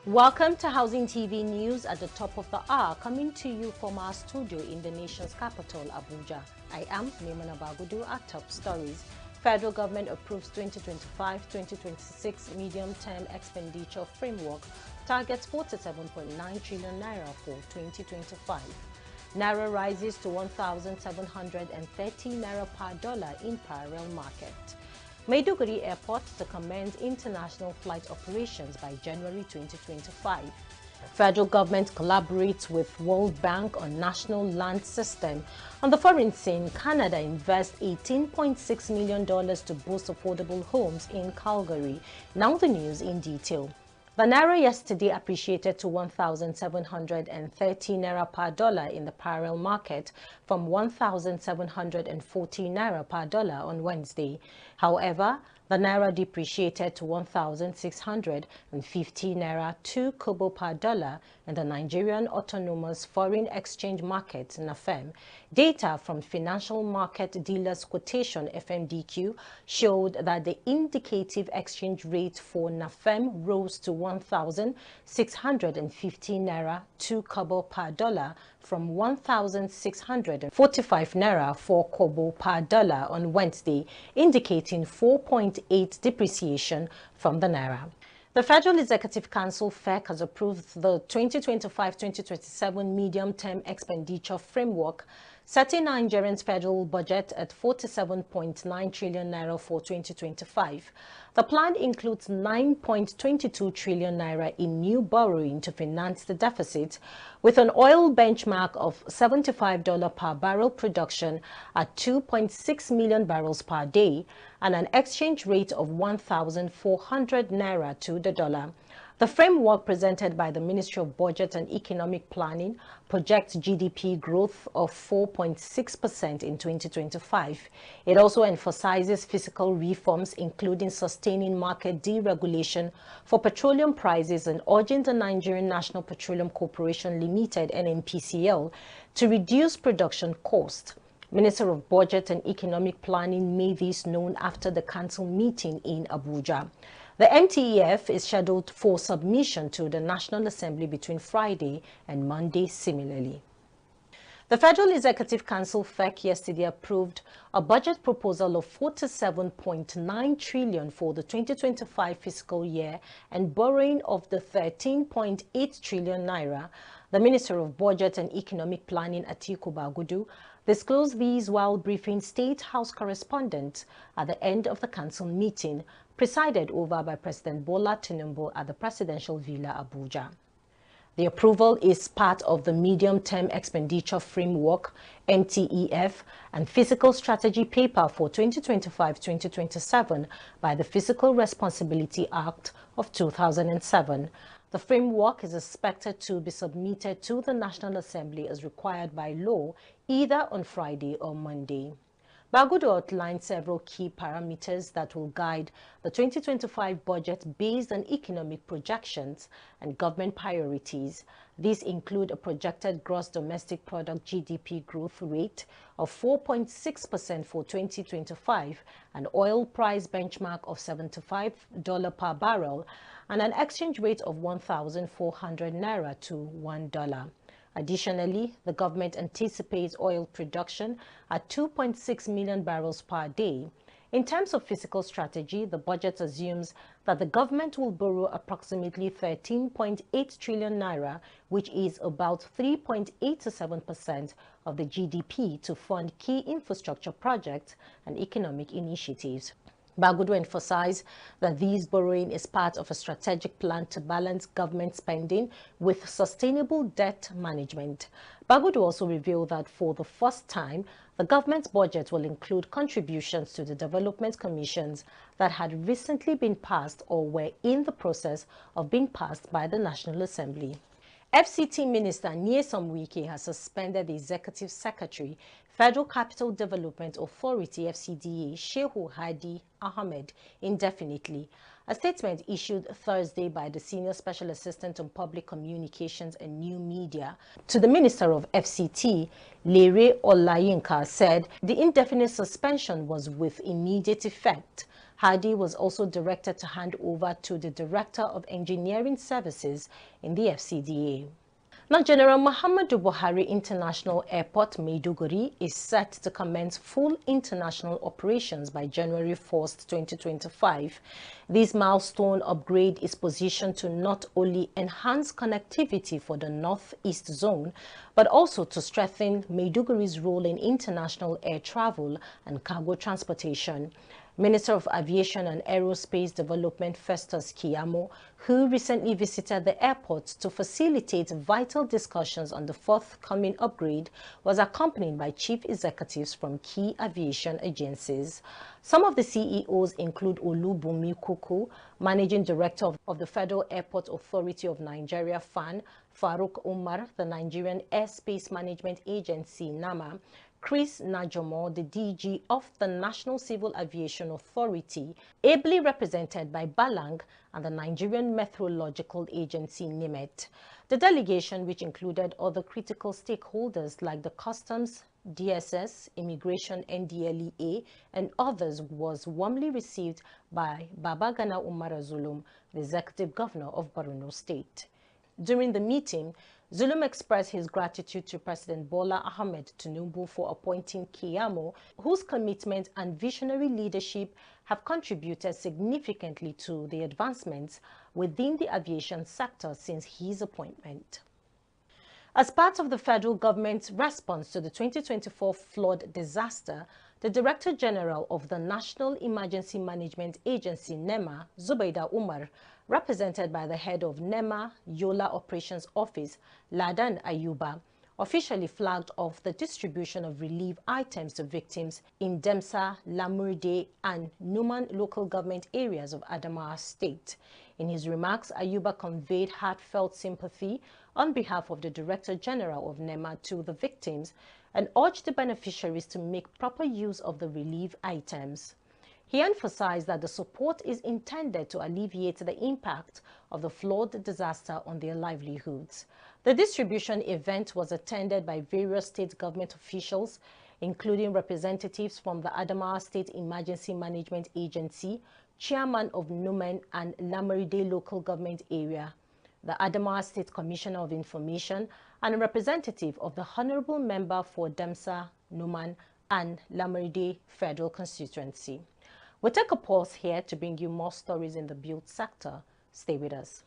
Welcome to Housing TV News at the top of the hour, coming to you from our studio in the nation's capital, Abuja. I am Neemana Bagudu. Our top stories. Federal government approves 2025-2026 medium-term expenditure framework, targets 47.9 trillion naira for 2025. Naira rises to 1,730 naira per dollar in parallel market. Maiduguri Airport to commence international flight operations by January 2025. Federal government collaborates with World Bank on national land system. On the foreign scene, Canada invests $18.6 million to boost affordable homes in Calgary. Now the news in detail. The naira yesterday appreciated to 1,730 naira per dollar in the parallel market from 1,740 naira per dollar on Wednesday. However, the naira depreciated to 1,650 naira 2 kobo per dollar in the Nigerian Autonomous Foreign Exchange Market (NAFEM). Data from Financial Market Dealers Quotation (FMDQ) showed that the indicative exchange rate for NAFEM rose to 1,650 naira 2 kobo per dollar from 1,645 naira 4 kobo per dollar on Wednesday, indicating 4.8 depreciation from the naira. The Federal Executive Council (FEC) has approved the 2025-2027 medium-term expenditure framework, setting Nigeria's federal budget at 47.9 trillion naira for 2025. The plan includes 9.22 trillion naira in new borrowing to finance the deficit, with an oil benchmark of $75 per barrel production at 2.6 million barrels per day and an exchange rate of 1,400 naira to the dollar. The framework presented by the Ministry of Budget and Economic Planning projects GDP growth of 4.6% in 2025. It also emphasizes fiscal reforms, including sustaining market deregulation for petroleum prices and urging the Nigerian National Petroleum Corporation Limited (NNPCL) to reduce production costs. Minister of Budget and Economic Planning made this known after the council meeting in Abuja. The MTEF is scheduled for submission to the National Assembly between Friday and Monday similarly. The Federal Executive Council (FEC) yesterday approved a budget proposal of 47.9 trillion for the 2025 fiscal year and borrowing of the 13.8 trillion naira. The Minister of Budget and Economic Planning, Atiku Bagudu, disclosed these while briefing State House correspondents at the end of the council meeting, presided over by President Bola Tinubu at the Presidential Villa, Abuja. The approval is part of the Medium-Term Expenditure Framework (MTEF) and Fiscal Strategy Paper for 2025-2027 by the Fiscal Responsibility Act of 2007. The framework is expected to be submitted to the National Assembly as required by law either on Friday or Monday. Bagudu outlined several key parameters that will guide the 2025 budget based on economic projections and government priorities. These include a projected gross domestic product (GDP) growth rate of 4.6% for 2025, an oil price benchmark of $75 per barrel, and an exchange rate of 1,400 naira to $1. Additionally, the government anticipates oil production at 2.6 million barrels per day. In terms of fiscal strategy, the budget assumes that the government will borrow approximately 13.8 trillion naira, which is about 3.87% of the GDP, to fund key infrastructure projects and economic initiatives. Bagudu emphasized that this borrowing is part of a strategic plan to balance government spending with sustainable debt management. Bagudu also revealed that for the first time, the government's budget will include contributions to the development commissions that had recently been passed or were in the process of being passed by the National Assembly. FCT Minister Nyesom Wike has suspended the Executive Secretary, Federal Capital Development Authority (FCDA), Shehu Hadi Ahmed, indefinitely. A statement issued Thursday by the Senior Special Assistant on Public Communications and New Media to the Minister of FCT, Lere Olayinka, said the indefinite suspension was with immediate effect. Hadi was also directed to hand over to the Director of Engineering Services in the FCDA. Now, General Muhammadu Buhari International Airport, Maiduguri, is set to commence full international operations by January 1st, 2025. This milestone upgrade is positioned to not only enhance connectivity for the Northeast Zone, but also to strengthen Maiduguri's role in international air travel and cargo transportation. Minister of Aviation and Aerospace Development Festus Keyamo, who recently visited the airport to facilitate vital discussions on the forthcoming upgrade, was accompanied by chief executives from key aviation agencies. Some of the CEOs include Olubunmi Kuku, Managing Director of the Federal Airport Authority of Nigeria, FAN, Farouk Umar, the Nigerian Airspace Management Agency, NAMA, Chris Najomo, the DG of the National Civil Aviation Authority, ably represented by Balang, and the Nigerian Meteorological Agency, NIMET. The delegation, which included other critical stakeholders like the Customs, DSS, Immigration, NDLEA, and others, was warmly received by Babagana Umar Zulum, the Executive Governor of Borno State. During the meeting, Zulum expressed his gratitude to President Bola Ahmed Tinubu for appointing Keyamo, whose commitment and visionary leadership have contributed significantly to the advancements within the aviation sector since his appointment. As part of the federal government's response to the 2024 flood disaster, the Director General of the National Emergency Management Agency, NEMA, Zubaida Umar, represented by the head of NEMA Yola Operations Office, Ladan Ayuba, officially flagged off the distribution of relief items to victims in Demsa, Lamurde, and Numan local government areas of Adamawa State. In his remarks, Ayuba conveyed heartfelt sympathy on behalf of the Director General of NEMA to the victims and urged the beneficiaries to make proper use of the relief items. He emphasized that the support is intended to alleviate the impact of the flood disaster on their livelihoods. The distribution event was attended by various state government officials, including representatives from the Adamawa State Emergency Management Agency, Chairman of Numan and Lamurde local government area, the Adamawa State Commissioner of Information, and a representative of the Honorable Member for Demsa, Numan, and Lamurde Federal Constituency. We'll take a pause here to bring you more stories in the build sector. Stay with us.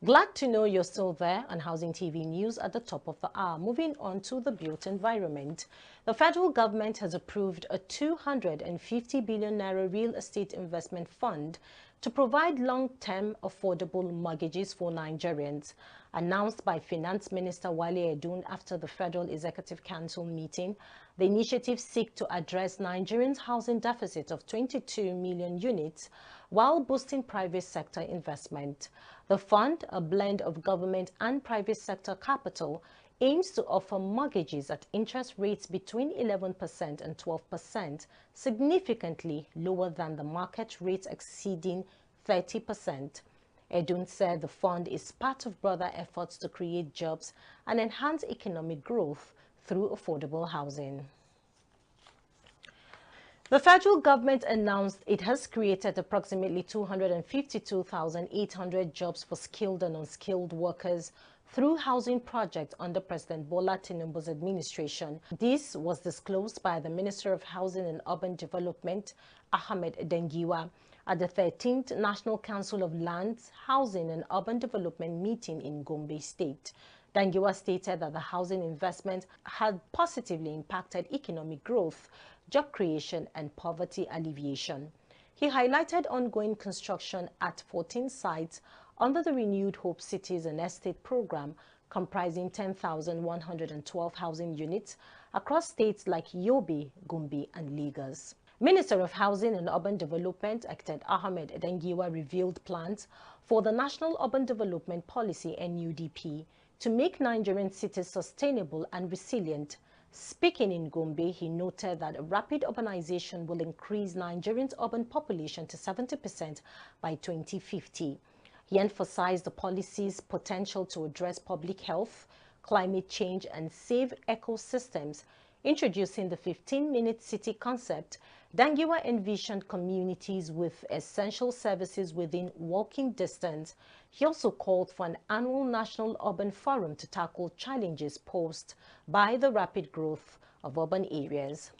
Glad to know you're still there on Housing TV News at the top of the hour. Moving on to the built environment. The federal government has approved a 250 billion naira real estate investment fund to provide long-term affordable mortgages for Nigerians. Announced by Finance Minister Wale Edun after the Federal Executive Council meeting, the initiative seeks to address Nigerians' housing deficit of 22 million units while boosting private sector investment. The fund, a blend of government and private sector capital, aims to offer mortgages at interest rates between 11% and 12%, significantly lower than the market rate exceeding 30%. Edun said the fund is part of broader efforts to create jobs and enhance economic growth through affordable housing. The federal government announced it has created approximately 252,800 jobs for skilled and unskilled workers through housing projects under President Bola Tinubu's administration. This was disclosed by the Minister of Housing and Urban Development, Ahmed Dengiwa, at the 13th National Council of Lands, Housing and Urban Development meeting in Gombe State. Dengiwa stated that the housing investment had positively impacted economic growth, job creation and poverty alleviation. He highlighted ongoing construction at 14 sites under the Renewed Hope Cities and Estate program, comprising 10,112 housing units across states like Yobe, Gombe and Lagos. Minister of Housing and Urban Development, Dr. Ahmed Dengiwa, revealed plans for the National Urban Development Policy (NUDP) to make Nigerian cities sustainable and resilient. Speaking in Gombe, he noted that rapid urbanization will increase Nigerians' urban population to 70% by 2050. He emphasized the policy's potential to address public health, climate change, and save ecosystems. Introducing the 15-minute city concept, Dengiwa envisioned communities with essential services within walking distance. He also called for an annual National Urban Forum to tackle challenges posed by the rapid growth of urban areas.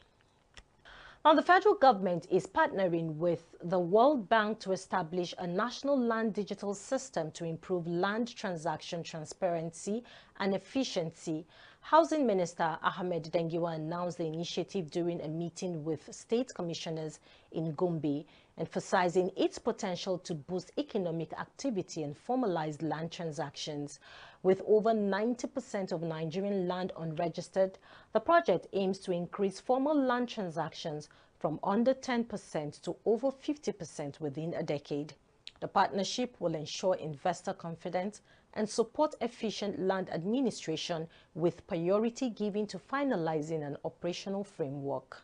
Now, the federal government is partnering with the World Bank to establish a national land digital system to improve land transaction transparency and efficiency. Housing Minister Ahmed Dengiwa announced the initiative during a meeting with state commissioners in Gombe, emphasizing its potential to boost economic activity and formalize land transactions. With over 90% of Nigerian land unregistered, the project aims to increase formal land transactions from under 10% to over 50% within a decade. The partnership will ensure investor confidence and support efficient land administration, with priority given to finalizing an operational framework.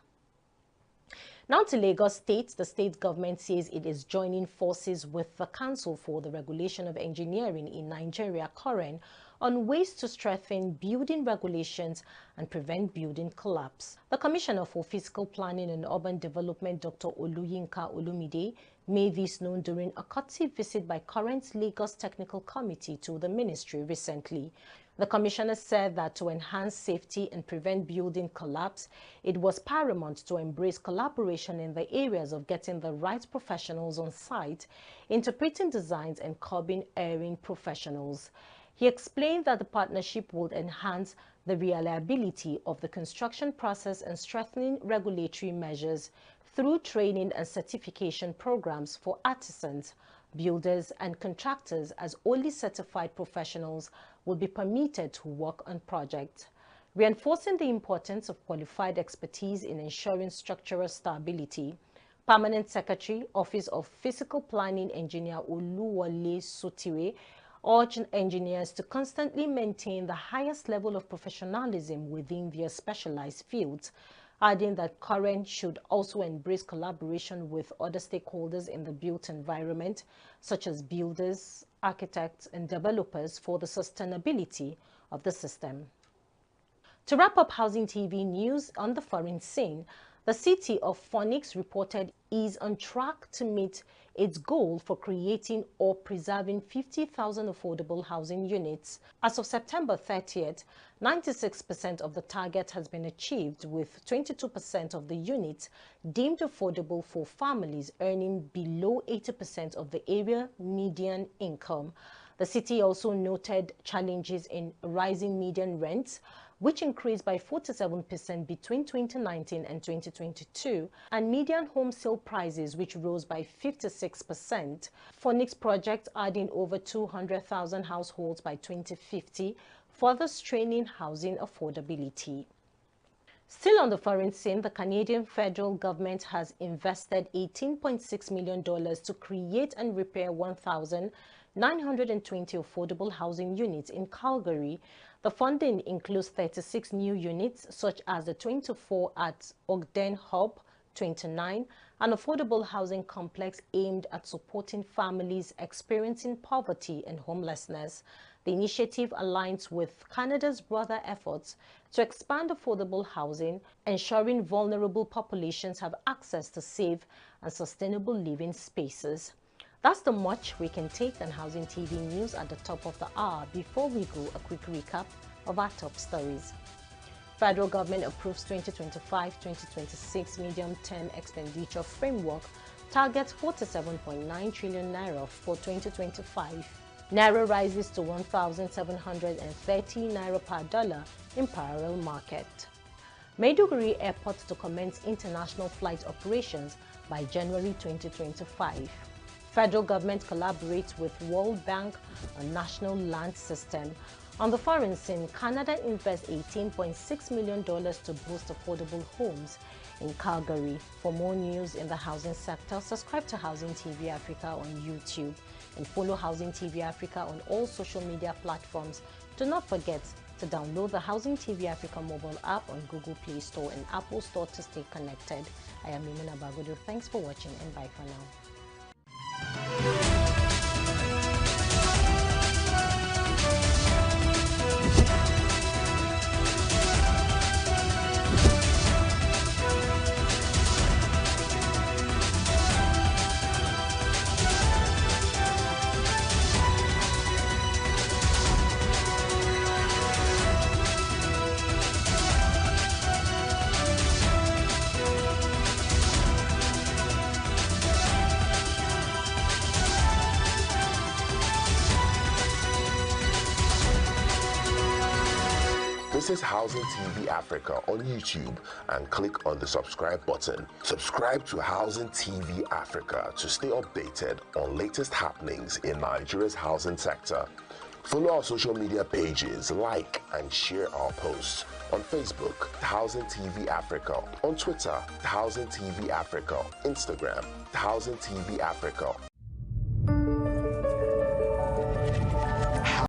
Now to Lagos State, the state government says it is joining forces with the Council for the Regulation of Engineering in Nigeria, COREN, on ways to strengthen building regulations and prevent building collapse. The Commissioner for Physical Planning and Urban Development, Dr. Oluyinka Olumide, made this known during a courtesy visit by COREN's Lagos Technical Committee to the ministry recently. The commissioner said that to enhance safety and prevent building collapse, it was paramount to embrace collaboration in the areas of getting the right professionals on site, interpreting designs and curbing erring professionals. He explained that the partnership would enhance the reliability of the construction process and strengthening regulatory measures through training and certification programs for artisans, builders and contractors, as only certified professionals will be permitted to work on projects. Reinforcing the importance of qualified expertise in ensuring structural stability, Permanent Secretary, Office of Physical Planning Engineer Oluwole Sotiwe, urged engineers to constantly maintain the highest level of professionalism within their specialized fields, adding that COREN should also embrace collaboration with other stakeholders in the built environment, such as builders, architects, and developers, for the sustainability of the system. To wrap up Housing TV news on the foreign scene, the city of Phoenix reported is on track to meet its goal for creating or preserving 50,000 affordable housing units. As of September 30th, 96% of the target has been achieved, with 22% of the units deemed affordable for families earning below 80% of the area median income. The city also noted challenges in rising median rents, which increased by 47% between 2019 and 2022, and median home sale prices, which rose by 56%. Phoenix project adding over 200,000 households by 2050, further straining housing affordability. Still on the foreign scene, the Canadian federal government has invested $18.6 million to create and repair 1,920 affordable housing units in Calgary. The funding includes 36 new units, such as the 24 at Ogden Hub, 29, an affordable housing complex aimed at supporting families experiencing poverty and homelessness. The initiative aligns with Canada's broader efforts to expand affordable housing, ensuring vulnerable populations have access to safe and sustainable living spaces. That's the much we can take on Housing TV News at the top of the hour. Before we go, a quick recap of our top stories. Federal government approves 2025-2026 medium-term expenditure framework, targets 47.9 trillion naira for 2025. Naira rises to 1,730 naira per dollar in parallel market. Maiduguri Airport to commence international flight operations by January 2025. Federal government collaborates with World Bank on National Land System. On the foreign scene, Canada invests $18.6 million to boost affordable homes in Calgary. For more news in the housing sector, subscribe to Housing TV Africa on YouTube and follow Housing TV Africa on all social media platforms. Do not forget to download the Housing TV Africa mobile app on Google Play Store and Apple Store to stay connected. I am Mimina Bagudu. Thanks for watching and bye for now. This is Housing TV Africa on YouTube and click on the subscribe button. Subscribe to Housing TV Africa to stay updated on latest happenings in Nigeria's housing sector. Follow our social media pages, like and share our posts. On Facebook, Housing TV Africa. On Twitter, Housing TV Africa. Instagram, Housing TV Africa.